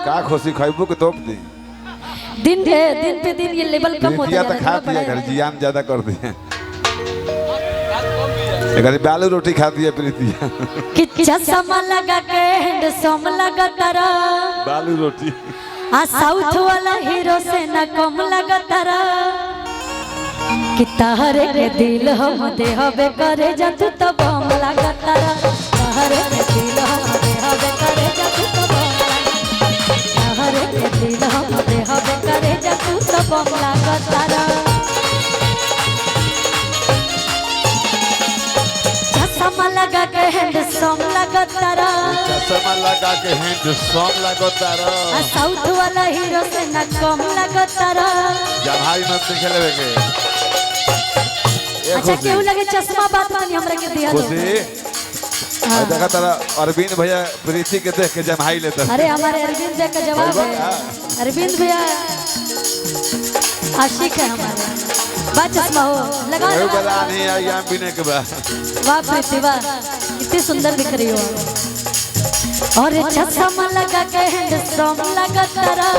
का खुशी खाइबो के तोप दी दिन पे दिन ये लेवल कम होता जा रहा है। खाती है घर जियान ज्यादा कर दिए घर बालू रोटी खाती है प्रीतिया कि चश्मा लगा के हैंडसम लगा तारा बालू रोटी आ साउथ वाला हीरो से न कम लगा तारा कि तहरे के दिल हम देहबे करे जा तू तो बम लगा तारा तहरे के दिल हम देहबे करे जा तू तो बम लगा तहरे के दिल हम देहबे करे जा तू तो बम लगा तारा चश्मा लगा के हैंडसम लगा तारा चश्मा लगा के हैंडसम लगा तारा आ साउथ वाला हीरो से न कम लगा तारा जहाई मत खेलवे के अच्छा केहू लगे चश्मा बात मानी हमरा के दिया दो खुशी देखा तारा अरविंद भैया प्रीति के देख के जमाई लेता अरे हमारे अरविंद भैया का जवाब है अरविंद भैया आशिक है हमारे बात चश्मा हो लगा बता नहीं आई हम बिने के बाद वाह प्रीति वाह कितनी सुंदर दिख रही हो और चश्मा लगा के हैंडसम लगा तारा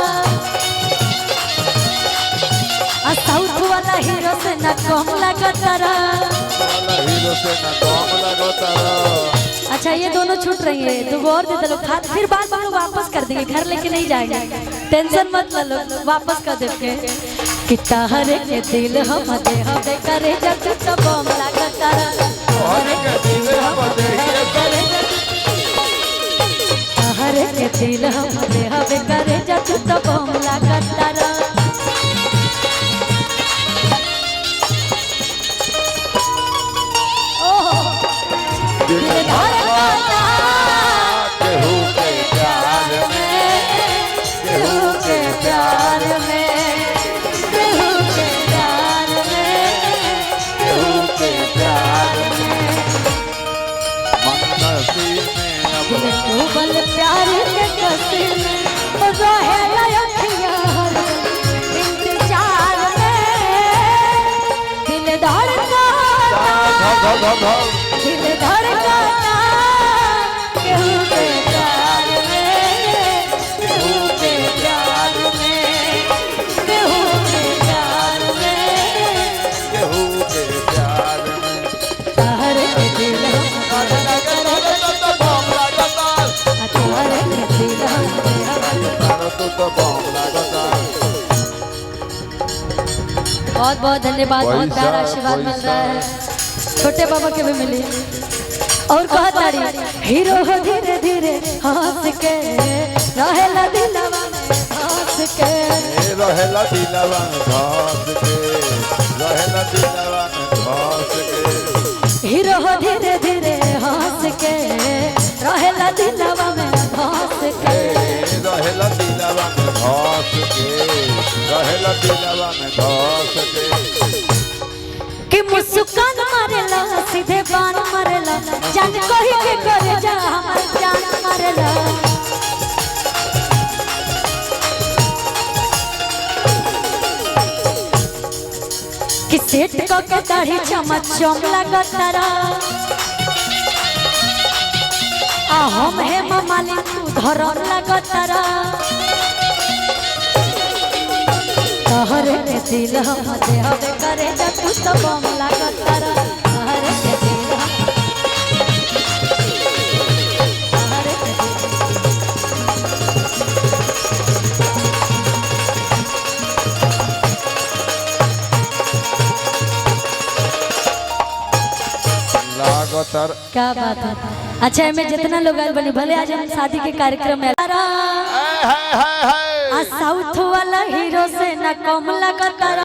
आ साउथ वाला हीरो से न कम लगा तारा हीरो से न कम लगा तारा अच्छा ये दोनों छूट रही है दो और दे दो खाद फिर बाद में वापस कर देंगे घर लेके नहीं जाएंगे टेंशन मत लो वापस कर देंगे कि तहरे के दिल हम देहबे करे जा तू तो बम लगा तारा तहरे के दिल हम देहबे करे जा तहरे के दिल हम देहबे करे जा तू तो बम लगा तारा केहू के प्यार में केहू के प्यार में केहू के प्यार में केहू के प्यार में मन नसीब में अब डूबल प्यार के कसी में रहे लयखिया इंतजार में दिल धड़का दिल धड़का केहू के प्यार में केहू के प्यार में केहू के प्यार में केहू के प्यार में तहरे के दिल हम तहरे के दिल हम तो बम लगता बहुत बहुत धन्यवाद बहुत प्यारा आशीर्वाद मिल रहा है छोटे बाबा के भी मिली और कहा तारी हीरो हो धीरे धीरे हंस के रहेला दिलवा में हंस के रहेला दिलवा में घास के रहेला दिलवा में घास के हीरो हो धीरे धीरे हंस के रहेला दिलवा में हंस के रहेला दिलवा में घास के रहेला दिलवा में घास के कि मुस्कान मारेला सीधे बान मारेला जान कही के करे जा हमर जान मारेला कि सेट को के दाढ़ी चमचम लगा तारा आ हम हे मालिक तू धरम लगा तारा तहरे के दिल हम देहबे करे जा तू तो बम लगा तारा तहरे के दिल हम तहरे के लगातार क्या बात है अच्छा मैं जितना लोग आए बने भले आज हम शादी के कार्यक्रम में आ साउथ वाला हीरो से न कम लगा तारा